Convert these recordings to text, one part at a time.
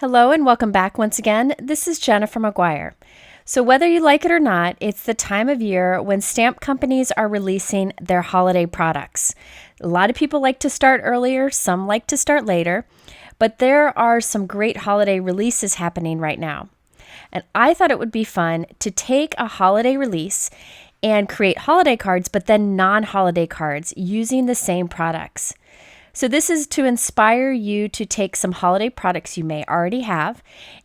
Hello and welcome back once again. This is Jennifer McGuire. So whether you like it or not, it's the time of year when stamp companies are releasing their holiday products. A lot of people like to start earlier, some like to start later, but there are some great holiday releases happening right now. And I thought it would be fun to take a holiday release and create holiday cards, but then non-holiday cards using the same products. So this is to inspire you to take some holiday products you may already have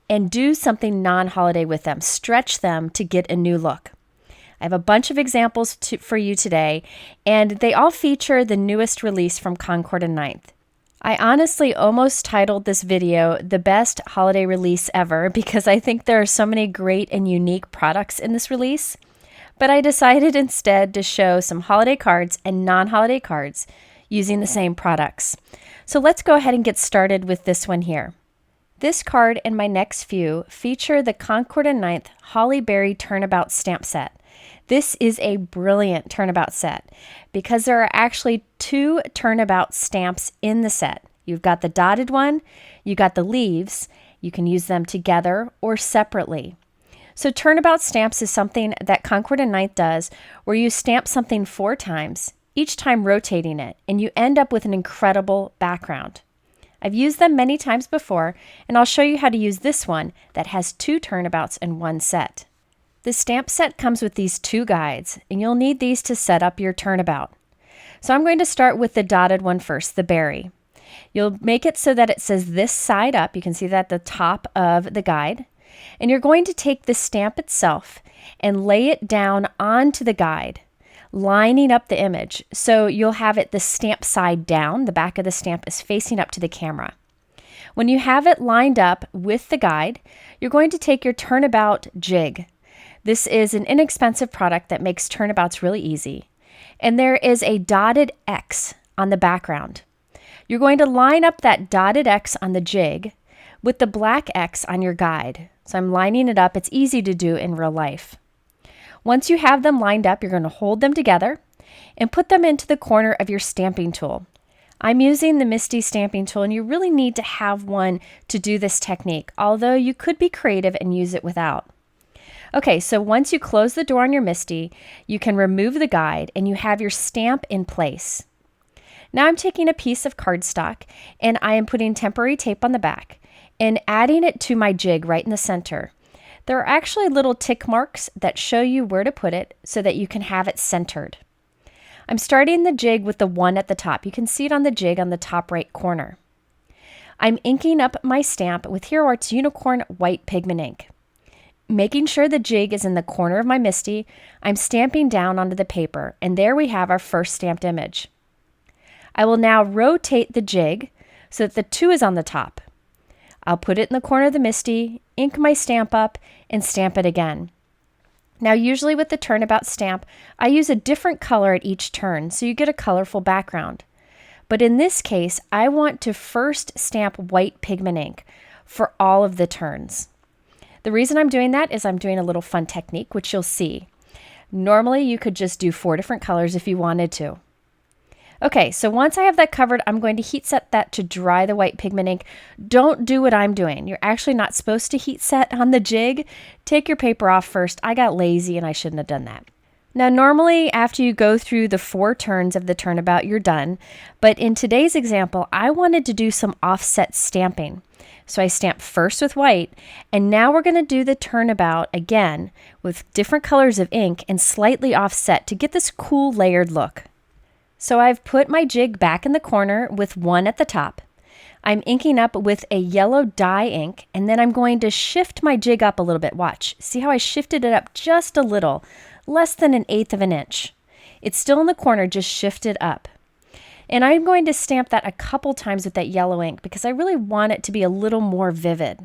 and do something non-holiday with them. Stretch them to get a new look. I have a bunch of examples for you today, and they all feature the newest release from Concord and Ninth. I honestly almost titled this video the best holiday release ever because I think there are so many great and unique products in this release, but I decided instead to show some holiday cards and non-holiday cards using the same products. So let's go ahead and get started with this one here. This card and my next few feature the Concord and Ninth Holly Berry Turnabout stamp set. This is a brilliant turnabout set because there are actually two turnabout stamps in the set. You've got the dotted one, you got the leaves. You can use them together or separately. So turnabout stamps is something that Concord and Ninth does where you stamp something 4 times, each time rotating it, and you end up with an incredible background. I've used them many times before, and I'll show you how to use this one that has 2 turnabouts in one set. The stamp set comes with these 2 guides, and you'll need these to set up your turnabout. So I'm going to start with the dotted one first, the berry. You'll make it so that it says this side up. You can see that at the top of the guide. And you're going to take the stamp itself and lay it down onto the guide, lining up the image. So you'll have it the stamp side down. The back of the stamp is facing up to the camera. When you have it lined up with the guide, you're going to take your turnabout jig. This is an inexpensive product that makes turnabouts really easy. And there is a dotted X on the background. You're going to line up that dotted X on the jig with the black X on your guide. So I'm lining it up. It's easy to do in real life. Once you have them lined up, you're going to hold them together and put them into the corner of your stamping tool. I'm using the MISTI stamping tool, and you really need to have one to do this technique, although you could be creative and use it without. Okay, so once you close the door on your MISTI, you can remove the guide and you have your stamp in place. Now I'm taking a piece of cardstock and I am putting temporary tape on the back and adding it to my jig right in the center. There are actually little tick marks that show you where to put it so that you can have it centered. I'm starting the jig with the 1 at the top. You can see it on the jig on the top right corner. I'm inking up my stamp with Hero Arts Unicorn White Pigment ink. Making sure the jig is in the corner of my MISTI, I'm stamping down onto the paper, and there we have our first stamped image. I will now rotate the jig so that the 2 is on the top. I'll put it in the corner of the MISTI, ink my stamp up, and stamp it again. Now usually with the turnabout stamp, I use a different color at each turn so you get a colorful background. But in this case, I want to first stamp white pigment ink for all of the turns. The reason I'm doing that is I'm doing a little fun technique, which you'll see. Normally you could just do 4 different colors if you wanted to. Okay, so once I have that covered, I'm going to heat set that to dry the white pigment ink. Don't do what I'm doing. You're actually not supposed to heat set on the jig. Take your paper off first. I got lazy and I shouldn't have done that. Now, normally after you go through the 4 turns of the turnabout, you're done. But in today's example, I wanted to do some offset stamping. So I stamped first with white, and now we're going to do the turnabout again with different colors of ink and slightly offset to get this cool layered look. So I've put my jig back in the corner with 1 at the top. I'm inking up with a yellow dye ink, and then I'm going to shift my jig up a little bit. Watch. See how I shifted it up just a little, less than 1/8 of an inch. It's still in the corner, just shift it up. And I'm going to stamp that a couple times with that yellow ink because I really want it to be a little more vivid.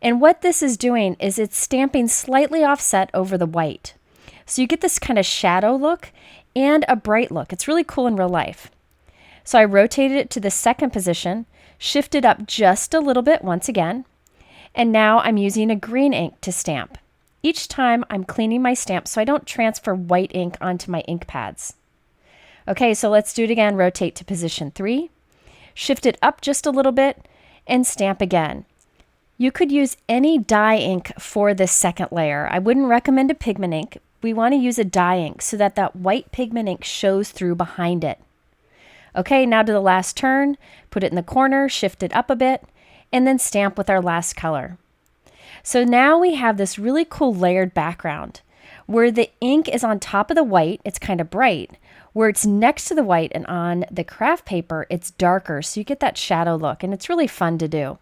And what this is doing is it's stamping slightly offset over the white. So you get this kind of shadow look and a bright look. It's really cool in real life. So I rotated it to the second position, shifted up just a little bit once again, and now I'm using a green ink to stamp. Each time I'm cleaning my stamp so I don't transfer white ink onto my ink pads. Okay, so let's do it again. Rotate to position 3, shift it up just a little bit, and stamp again. You could use any dye ink for this second layer. I wouldn't recommend a pigment ink. We want to use a dye ink so that that white pigment ink shows through behind it. Okay, now to the last turn, put it in the corner, shift it up a bit, and then stamp with our last color. So now we have this really cool layered background where the ink is on top of the white, it's kind of bright, where it's next to the white and on the craft paper, it's darker, so you get that shadow look, and it's really fun to do.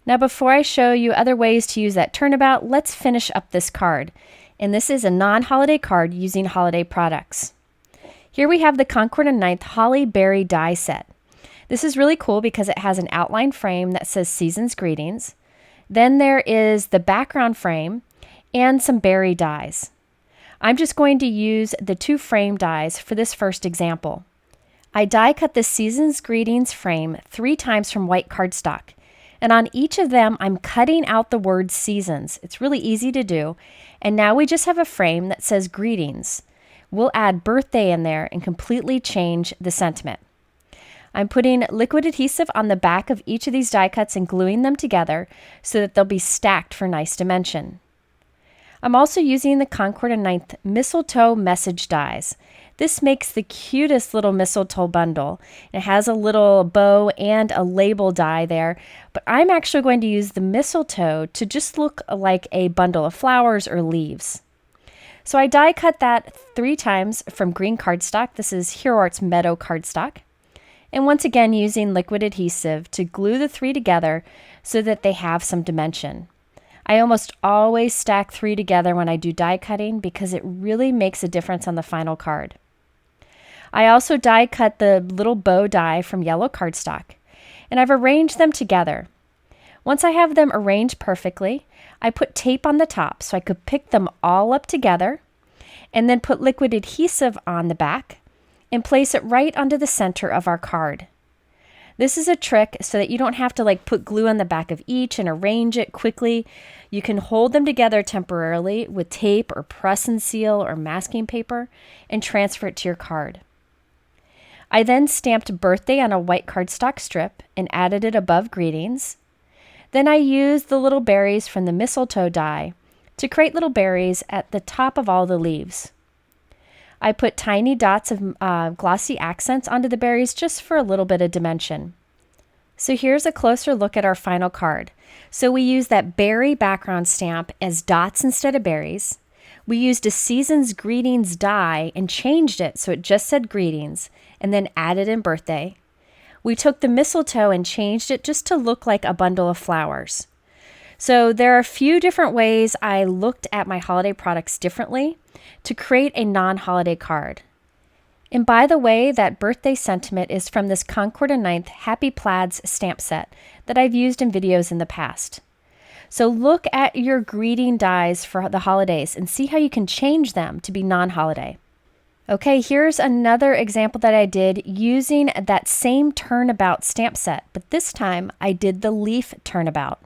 Now before I show you other ways to use that turnabout, let's finish up this card. And this is a non-holiday card using holiday products. Here we have the Concord & Ninth Holly Berry die set. This is really cool because it has an outline frame that says Season's Greetings. Then there is the background frame and some berry dies. I'm just going to use the 2 frame dies for this first example. I die cut the Season's Greetings frame 3 times from white cardstock. And on each of them, I'm cutting out the word seasons. It's really easy to do. And now we just have a frame that says greetings. We'll add birthday in there and completely change the sentiment. I'm putting liquid adhesive on the back of each of these die cuts and gluing them together so that they'll be stacked for nice dimension. I'm also using the Concord & Ninth mistletoe message dies. This makes the cutest little mistletoe bundle. It has a little bow and a label die there, but I'm actually going to use the mistletoe to just look like a bundle of flowers or leaves. So I die cut that 3 times from green cardstock. This is Hero Arts Meadow cardstock. And once again using liquid adhesive to glue the 3 together so that they have some dimension. I almost always stack 3 together when I do die cutting because it really makes a difference on the final card. I also die cut the little bow die from yellow cardstock, and I've arranged them together. Once I have them arranged perfectly, I put tape on the top so I could pick them all up together and then put liquid adhesive on the back and place it right onto the center of our card. This is a trick so that you don't have to put glue on the back of each and arrange it quickly. You can hold them together temporarily with tape or press and seal or masking paper and transfer it to your card. I then stamped birthday on a white cardstock strip and added it above greetings. Then I used the little berries from the mistletoe die to create little berries at the top of all the leaves. I put tiny dots of glossy accents onto the berries just for a little bit of dimension. So here's a closer look at our final card. So we used that berry background stamp as dots instead of berries. We used a Season's Greetings die and changed it so it just said greetings and then added in birthday. We took the mistletoe and changed it just to look like a bundle of flowers. So there are a few different ways I looked at my holiday products differently to create a non-holiday card. And by the way, that birthday sentiment is from this Concord & Ninth Happy Plaids stamp set that I've used in videos in the past. So look at your greeting dies for the holidays and see how you can change them to be non-holiday. Okay, here's another example that I did using that same turnabout stamp set, but this time I did the leaf turnabout.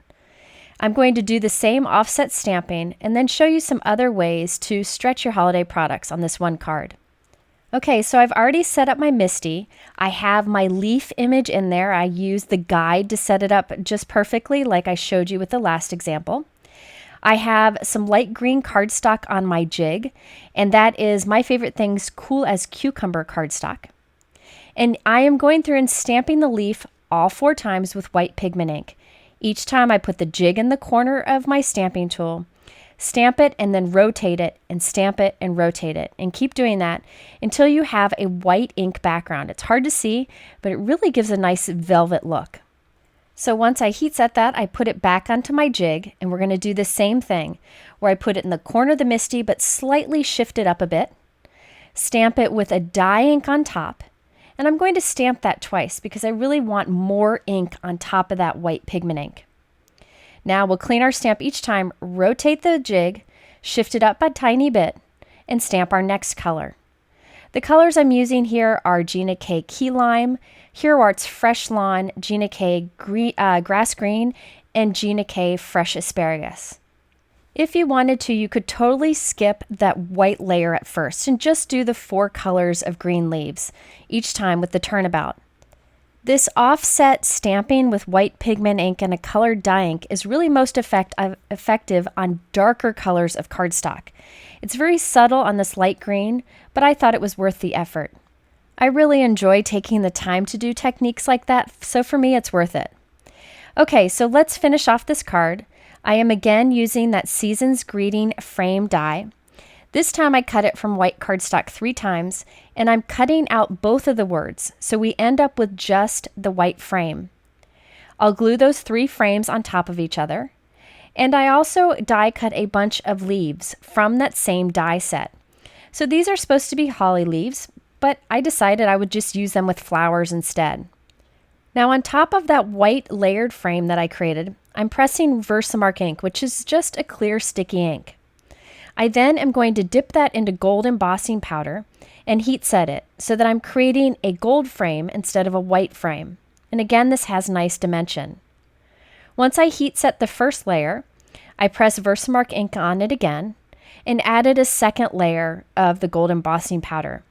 I'm going to do the same offset stamping and then show you some other ways to stretch your holiday products on this one card. Okay, so I've already set up my MISTI. I have my leaf image in there. I used the guide to set it up just perfectly like I showed you with the last example. I have some light green cardstock on my jig, and that is my favorite thing's Cool as Cucumber cardstock. And I am going through and stamping the leaf all 4 times with white pigment ink. Each time I put the jig in the corner of my stamping tool, stamp it and then rotate it and stamp it and rotate it and keep doing that until you have a white ink background. It's hard to see, but it really gives a nice velvet look. So once I heat set that, I put it back onto my jig and we're going to do the same thing where I put it in the corner of the MISTI but slightly shift it up a bit, stamp it with a dye ink on top, and I'm going to stamp that twice because I really want more ink on top of that white pigment ink. Now we'll clean our stamp each time, rotate the jig, shift it up a tiny bit, and stamp our next color. The colors I'm using here are Gina K Key Lime, Hero Arts Fresh Lawn, Gina K Grass Green, and Gina K Fresh Asparagus. If you wanted to, you could totally skip that white layer at first and just do the 4 colors of green leaves each time with the turnabout. This offset stamping with white pigment ink and a colored dye ink is really most effective on darker colors of cardstock. It's very subtle on this light green, but I thought it was worth the effort. I really enjoy taking the time to do techniques like that, so for me it's worth it. Okay, so let's finish off this card. I am again using that Season's Greeting frame die. This time I cut it from white cardstock 3 times, and I'm cutting out both of the words, so we end up with just the white frame. I'll glue those 3 frames on top of each other, and I also die cut a bunch of leaves from that same die set. So these are supposed to be holly leaves, but I decided I would just use them with flowers instead. Now on top of that white layered frame that I created, I'm pressing Versamark ink, which is just a clear sticky ink. I then am going to dip that into gold embossing powder and heat set it so that I'm creating a gold frame instead of a white frame. And again, this has nice dimension. Once I heat set the first layer, I press Versamark ink on it again and added a second layer of the gold embossing powder.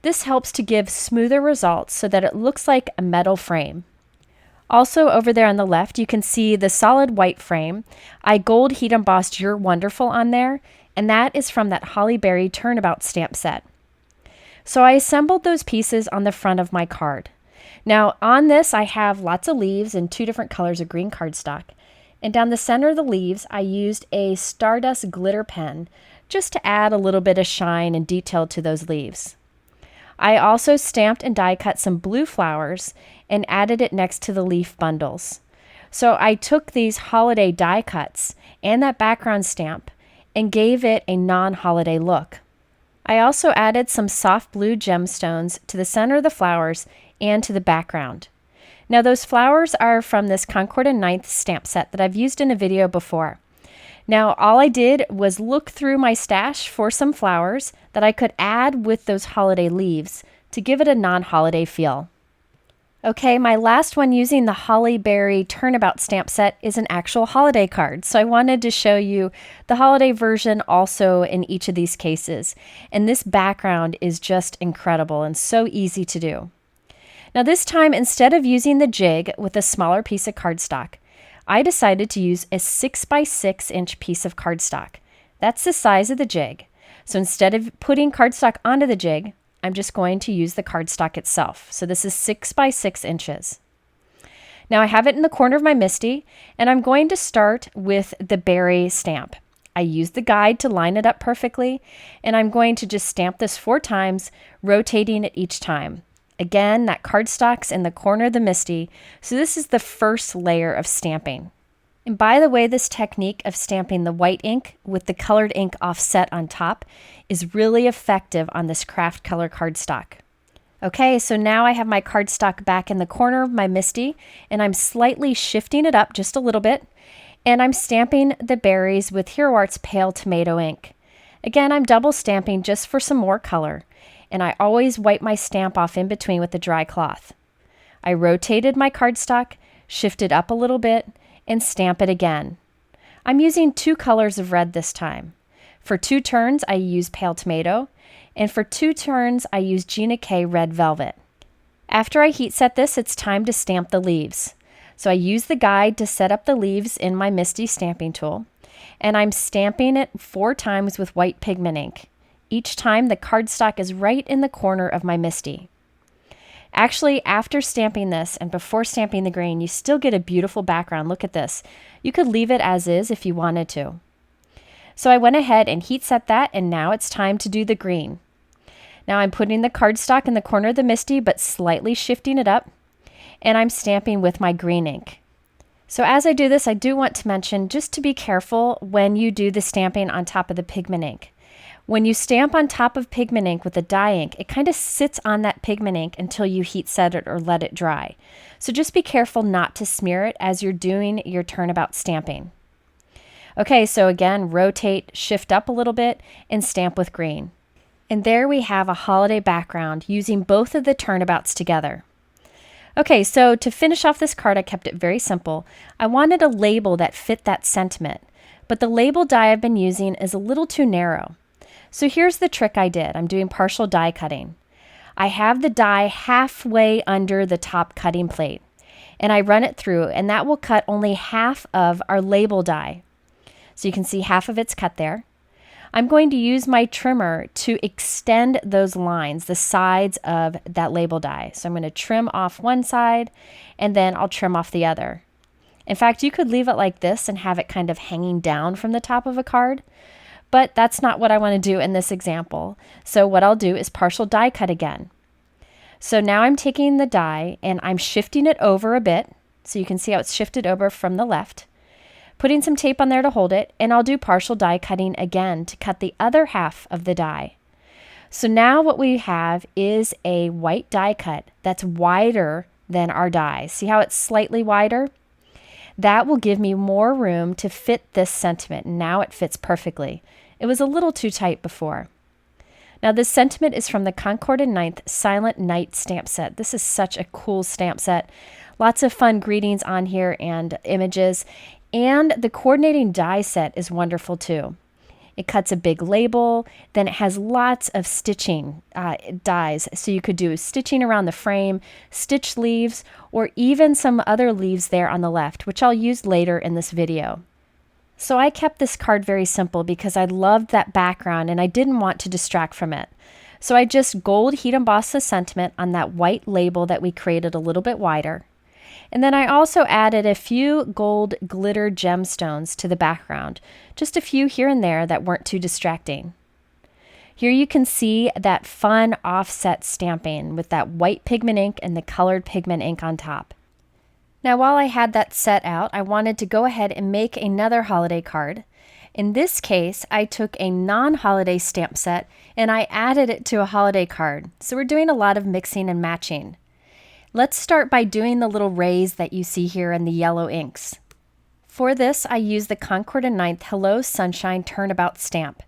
This helps to give smoother results so that it looks like a metal frame. Also over there on the left, you can see the solid white frame. I gold heat embossed You're Wonderful on there, and that is from that Holly Berry Turnabout stamp set. So I assembled those pieces on the front of my card. Now on this I have lots of leaves in 2 different colors of green cardstock, and down the center of the leaves I used a Stardust glitter pen just to add a little bit of shine and detail to those leaves. I also stamped and die cut some blue flowers and added it next to the leaf bundles. So I took these holiday die cuts and that background stamp and gave it a non-holiday look. I also added some soft blue gemstones to the center of the flowers and to the background. Now those flowers are from this Concord and Ninth stamp set that I've used in a video before. Now all I did was look through my stash for some flowers that I could add with those holiday leaves to give it a non-holiday feel. Okay, my last one using the Holly Berry Turnabout stamp set is an actual holiday card. So I wanted to show you the holiday version also in each of these cases. And this background is just incredible and so easy to do. Now this time, instead of using the jig with a smaller piece of cardstock, I decided to use a 6x6 inch piece of cardstock. That's the size of the jig. So instead of putting cardstock onto the jig, I'm just going to use the cardstock itself. So this is 6x6 inches. Now I have it in the corner of my MISTI, and I'm going to start with the berry stamp. I used the guide to line it up perfectly, and I'm going to just stamp this 4 times, rotating it each time. Again, that cardstock's in the corner of the MISTI, so this is the first layer of stamping. And by the way, this technique of stamping the white ink with the colored ink offset on top is really effective on this craft color cardstock. Okay, so now I have my cardstock back in the corner of my MISTI, and I'm slightly shifting it up just a little bit, and I'm stamping the berries with Hero Art's Pale Tomato ink. Again, I'm double stamping just for some more color, and I always wipe my stamp off in between with the dry cloth. I rotated my cardstock, shifted up a little bit, and stamp it again. I'm using 2 colors of red this time. For 2 turns, I use Pale Tomato, and for 2 turns, I use Gina K Red Velvet. After I heat set this, it's time to stamp the leaves. So I use the guide to set up the leaves in my MISTI stamping tool, and I'm stamping it 4 times with white pigment ink. Each time, the cardstock is right in the corner of my MISTI. Actually, after stamping this and before stamping the green, you still get a beautiful background. Look at this. You could leave it as is if you wanted to. So I went ahead and heat set that, and now it's time to do the green. Now I'm putting the cardstock in the corner of the MISTI, but slightly shifting it up, and I'm stamping with my green ink. So as I do this, I do want to mention just to be careful when you do the stamping on top of the pigment ink. When you stamp on top of pigment ink with the dye ink, it kind of sits on that pigment ink until you heat set it or let it dry. So just be careful not to smear it as you're doing your turnabout stamping. Okay, so again, rotate, shift up a little bit, and stamp with green. And there we have a holiday background using both of the turnabouts together. Okay, so to finish off this card, I kept it very simple. I wanted a label that fit that sentiment, but the label die I've been using is a little too narrow. So here's the trick I did. I'm doing partial die cutting. I have the die halfway under the top cutting plate, and I run it through, and that will cut only half of our label die. So you can see half of it's cut there. I'm going to use my trimmer to extend those lines, the sides of that label die. So I'm going to trim off one side, and then I'll trim off the other. In fact, you could leave it like this and have it kind of hanging down from the top of a card, but that's not what I want to do in this example. So what I'll do is partial die cut again. So now I'm taking the die and I'm shifting it over a bit, so you can see how it's shifted over from the left, putting some tape on there to hold it, and I'll do partial die cutting again to cut the other half of the die. So now what we have is a white die cut that's wider than our die. See how it's slightly wider? That will give me more room to fit this sentiment. Now it fits perfectly. It was a little too tight before. Now this sentiment is from the Concord and Ninth Silent Night stamp set. This is such a cool stamp set. Lots of fun greetings on here and images. And the coordinating die set is wonderful too. It cuts a big label, then it has lots of stitching dies. So you could do stitching around the frame, stitch leaves, or even some other leaves there on the left, which I'll use later in this video. So I kept this card very simple because I loved that background and I didn't want to distract from it. So I just gold heat embossed the sentiment on that white label that we created a little bit wider. And then I also added a few gold glitter gemstones to the background, just a few here and there that weren't too distracting. Here you can see that fun offset stamping with that white pigment ink and the colored pigment ink on top. Now while I had that set out, I wanted to go ahead and make another holiday card. In this case, I took a non-holiday stamp set and I added it to a holiday card. So we're doing a lot of mixing and matching. Let's start by doing the little rays that you see here in the yellow inks. For this, I used the Concord and Ninth Hello Sunshine Turnabout stamp.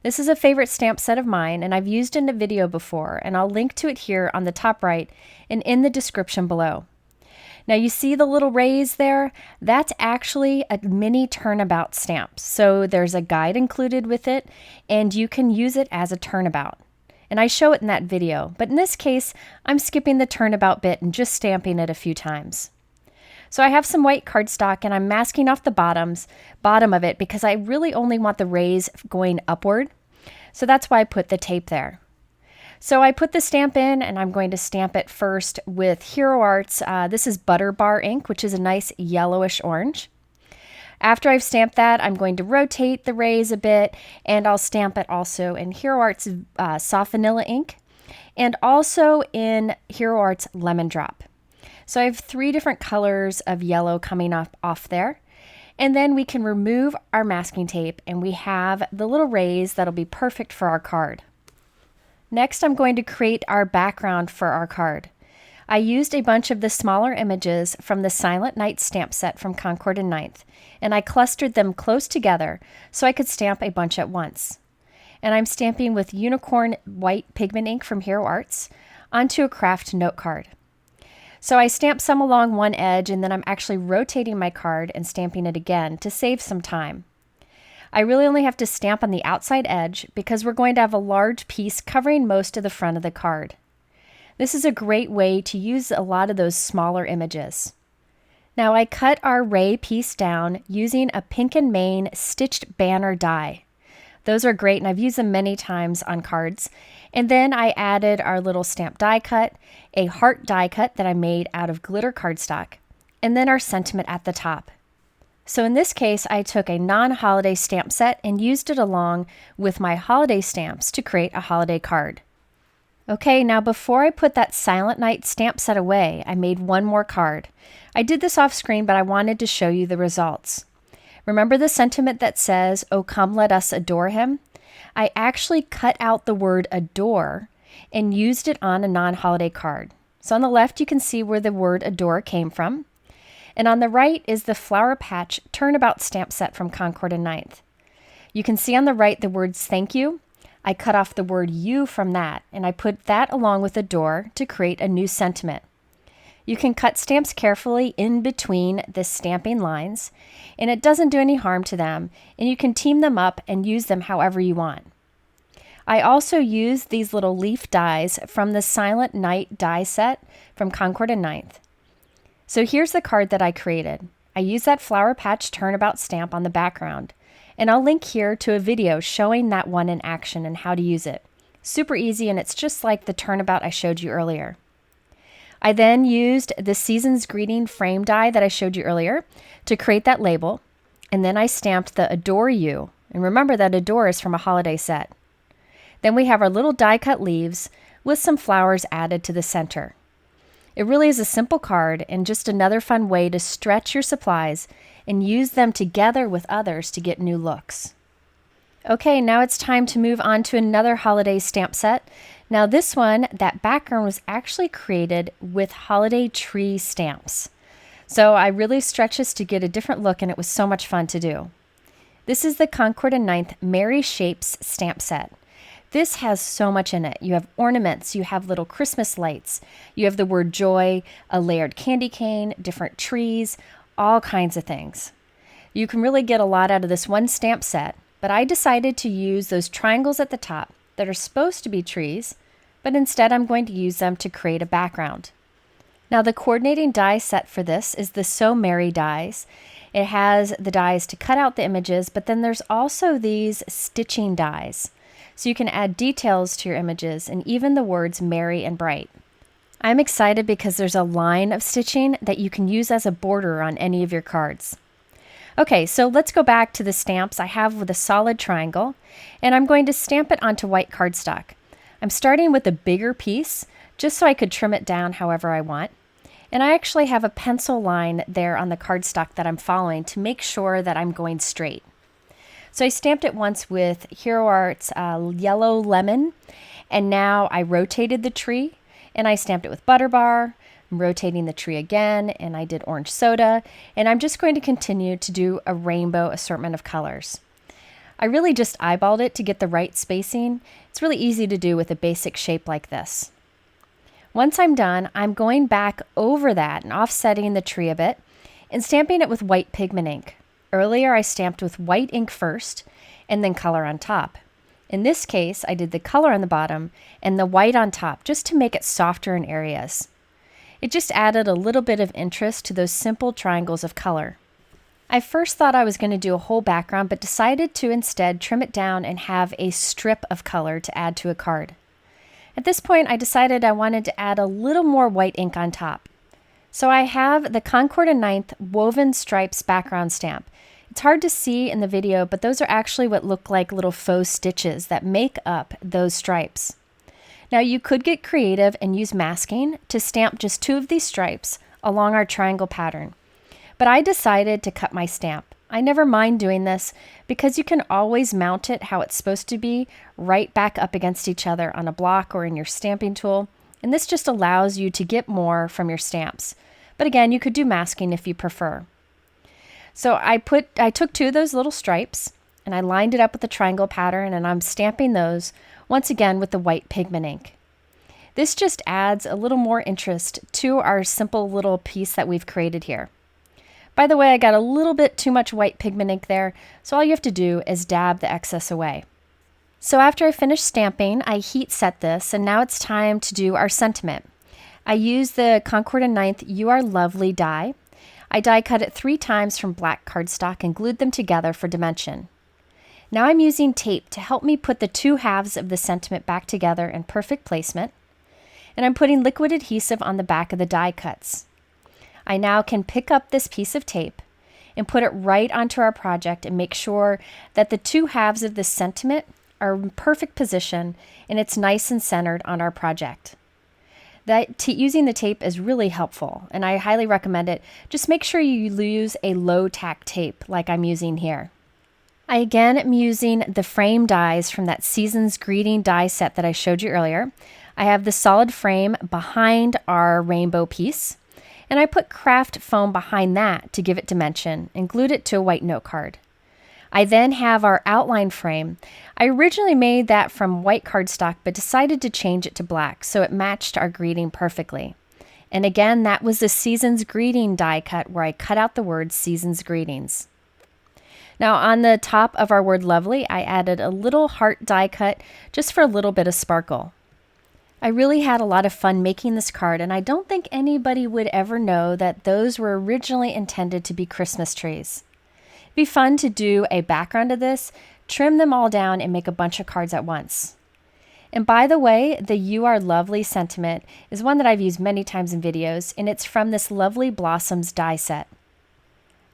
This is a favorite stamp set of mine and I've used in a video before, and I'll link to it here on the top right and in the description below. Now you see the little rays there? That's actually a mini turnabout stamp. So there's a guide included with it and you can use it as a turnabout. And I show it in that video, but in this case, I'm skipping the turnabout bit and just stamping it a few times. So I have some white cardstock and I'm masking off the bottom of it because I really only want the rays going upward. So that's why I put the tape there. So I put the stamp in and I'm going to stamp it first with Hero Arts. This is Butter Bar ink, which is a nice yellowish orange. After I've stamped that, I'm going to rotate the rays a bit and I'll stamp it also in Hero Arts Soft Vanilla ink and also in Hero Arts Lemon Drop. So I have 3 different colors of yellow coming off there. And then we can remove our masking tape and we have the little rays that'll be perfect for our card. Next, I'm going to create our background for our card. I used a bunch of the smaller images from the Silent Night stamp set from Concord and Ninth, and I clustered them close together so I could stamp a bunch at once. And I'm stamping with Unicorn White Pigment ink from Hero Arts onto a craft note card. So I stamped some along one edge and then I'm actually rotating my card and stamping it again to save some time. I really only have to stamp on the outside edge because we're going to have a large piece covering most of the front of the card. This is a great way to use a lot of those smaller images. Now I cut our ray piece down using a Pink and Main stitched banner die. Those are great and I've used them many times on cards. And then I added our little stamp die cut, a heart die cut that I made out of glitter cardstock, and then our sentiment at the top. So in this case, I took a non-holiday stamp set and used it along with my holiday stamps to create a holiday card. Okay, now before I put that Silent Night stamp set away, I made one more card. I did this off screen, but I wanted to show you the results. Remember the sentiment that says, "Oh, come let us adore him"? I actually cut out the word adore and used it on a non-holiday card. So on the left, you can see where the word adore came from. And on the right is the Flower Patch Turnabout stamp set from Concord and Ninth. You can see on the right the words thank you. I cut off the word you from that, and I put that along with adore to create a new sentiment. You can cut stamps carefully in between the stamping lines, and it doesn't do any harm to them, and you can team them up and use them however you want. I also used these little leaf dies from the Silent Night die set from Concord and Ninth. So here's the card that I created. I used that Flower Patch Turnabout stamp on the background, and I'll link here to a video showing that one in action and how to use it. Super easy, and it's just like the turnabout I showed you earlier. I then used the Season's Greeting frame die that I showed you earlier to create that label, and then I stamped the Adore You, and remember that Adore is from a holiday set. Then we have our little die cut leaves with some flowers added to the center. It really is a simple card and just another fun way to stretch your supplies and use them together with others to get new looks. Okay, now it's time to move on to another holiday stamp set. Now this one, that background was actually created with holiday tree stamps. So I really stretched this to get a different look, and it was so much fun to do. This is the Concord and Ninth Merry Shapes stamp set. This has so much in it. You have ornaments, you have little Christmas lights, you have the word joy, a layered candy cane, different trees, all kinds of things. You can really get a lot out of this one stamp set, but I decided to use those triangles at the top that are supposed to be trees, but instead I'm going to use them to create a background. Now the coordinating die set for this is the So Merry dies. It has the dies to cut out the images, but then there's also these stitching dies. So you can add details to your images and even the words merry and bright. I'm excited because there's a line of stitching that you can use as a border on any of your cards. Okay, so let's go back to the stamps I have with a solid triangle, and I'm going to stamp it onto white cardstock. I'm starting with a bigger piece just so I could trim it down however I want. And I actually have a pencil line there on the cardstock that I'm following to make sure that I'm going straight. So I stamped it once with Hero Art's Yellow Lemon, and now I rotated the tree, and I stamped it with Butter Bar. I'm rotating the tree again, and I did Orange Soda, and I'm just going to continue to do a rainbow assortment of colors. I really just eyeballed it to get the right spacing. It's really easy to do with a basic shape like this. Once I'm done, I'm going back over that and offsetting the tree a bit and stamping it with white pigment ink. Earlier, I stamped with white ink first and then color on top. In this case, I did the color on the bottom and the white on top just to make it softer in areas. It just added a little bit of interest to those simple triangles of color. I first thought I was going to do a whole background, but decided to instead trim it down and have a strip of color to add to a card. At this point, I decided I wanted to add a little more white ink on top. So I have the Concord and Ninth Woven Stripes background stamp. It's hard to see in the video, but those are actually what look like little faux stitches that make up those stripes. Now you could get creative and use masking to stamp just 2 of these stripes along our triangle pattern. But I decided to cut my stamp. I never mind doing this because you can always mount it how it's supposed to be, right back up against each other on a block or in your stamping tool, and this just allows you to get more from your stamps. But again, you could do masking if you prefer. So I took 2 of those little stripes and I lined it up with the triangle pattern, and I'm stamping those once again with the white pigment ink. This just adds a little more interest to our simple little piece that we've created here. By the way, I got a little bit too much white pigment ink there, so all you have to do is dab the excess away. So after I finished stamping, I heat set this, and now it's time to do our sentiment. I used the Concord and Ninth You Are Lovely die. I die cut it 3 times from black cardstock and glued them together for dimension. Now I'm using tape to help me put the 2 halves of the sentiment back together in perfect placement, and I'm putting liquid adhesive on the back of the die cuts. I now can pick up this piece of tape and put it right onto our project and make sure that the 2 halves of this sentiment are in perfect position and it's nice and centered on our project. Using the tape is really helpful, and I highly recommend it. Just make sure you use a low tack tape like I'm using here. I again am using the frame dies from that Season's Greeting die set that I showed you earlier. I have the solid frame behind our rainbow piece, and I put craft foam behind that to give it dimension and glued it to a white note card. I then have our outline frame. I originally made that from white cardstock but decided to change it to black so it matched our greeting perfectly. And again, that was the Season's Greeting die cut where I cut out the words Season's Greetings. Now on the top of our word lovely, I added a little heart die cut just for a little bit of sparkle. I really had a lot of fun making this card, and I don't think anybody would ever know that those were originally intended to be Christmas trees. It'd be fun to do a background of this, trim them all down, and make a bunch of cards at once. And by the way, the You Are Lovely sentiment is one that I've used many times in videos, and it's from this Lovely Blossoms die set.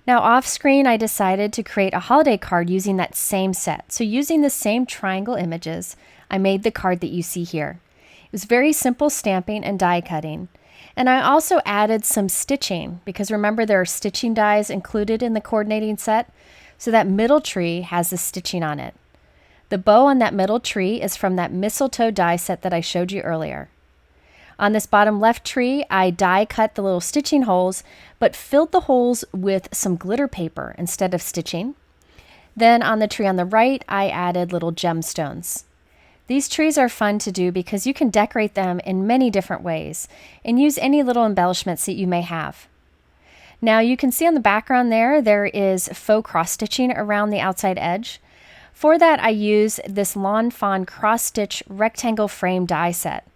Now off screen, I decided to create a holiday card using that same set. So using the same triangle images, I made the card that you see here. It was very simple stamping and die cutting. And I also added some stitching because remember there are stitching dies included in the coordinating set. So that middle tree has the stitching on it. The bow on that middle tree is from that mistletoe die set that I showed you earlier. On this bottom left tree, I die cut the little stitching holes, but filled the holes with some glitter paper instead of stitching. Then on the tree on the right, I added little gemstones. These trees are fun to do because you can decorate them in many different ways and use any little embellishments that you may have. Now you can see on the background there is faux cross stitching around the outside edge. For that, I use this Lawn Fawn cross stitch rectangle frame die set.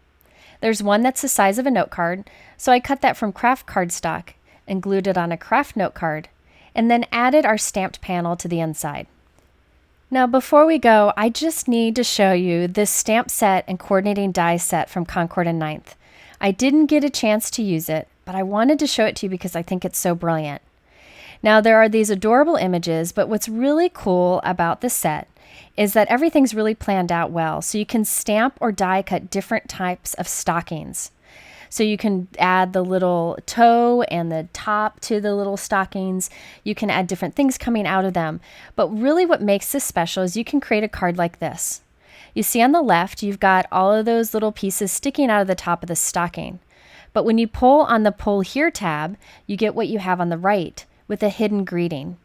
There's one that's the size of a note card, so I cut that from craft cardstock and glued it on a craft note card, and then added our stamped panel to the inside. Now before we go, I just need to show you this stamp set and coordinating die set from Concord and Ninth. I didn't get a chance to use it, but I wanted to show it to you because I think it's so brilliant. Now there are these adorable images, but what's really cool about the set is that everything's really planned out well. So you can stamp or die cut different types of stockings. So you can add the little toe and the top to the little stockings. You can add different things coming out of them. But really what makes this special is you can create a card like this. You see on the left, you've got all of those little pieces sticking out of the top of the stocking. But when you pull on the Pull Here tab, you get what you have on the right with a hidden greeting.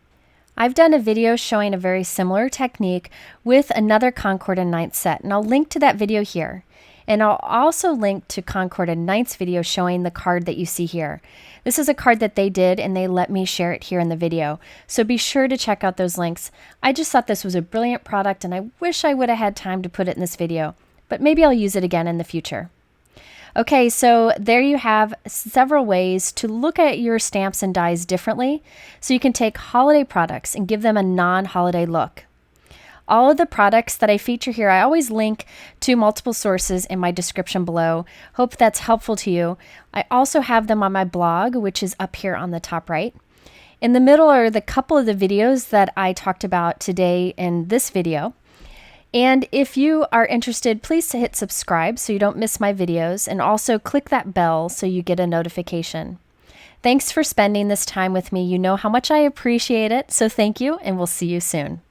I've done a video showing a very similar technique with another Concord and Ninth set, and I'll link to that video here. And I'll also link to Concord and Ninth's video showing the card that you see here. This is a card that they did, and they let me share it here in the video. So be sure to check out those links. I just thought this was a brilliant product, and I wish I would have had time to put it in this video, but maybe I'll use it again in the future. Okay, so there you have several ways to look at your stamps and dies differently, so you can take holiday products and give them a non-holiday look. All of the products that I feature here, I always link to multiple sources in my description below. Hope that's helpful to you. I also have them on my blog, which is up here on the top right. In the middle are the couple of the videos that I talked about today in this video. And if you are interested, please hit subscribe so you don't miss my videos, and also click that bell so you get a notification. Thanks for spending this time with me. You know how much I appreciate it, so thank you, and we'll see you soon.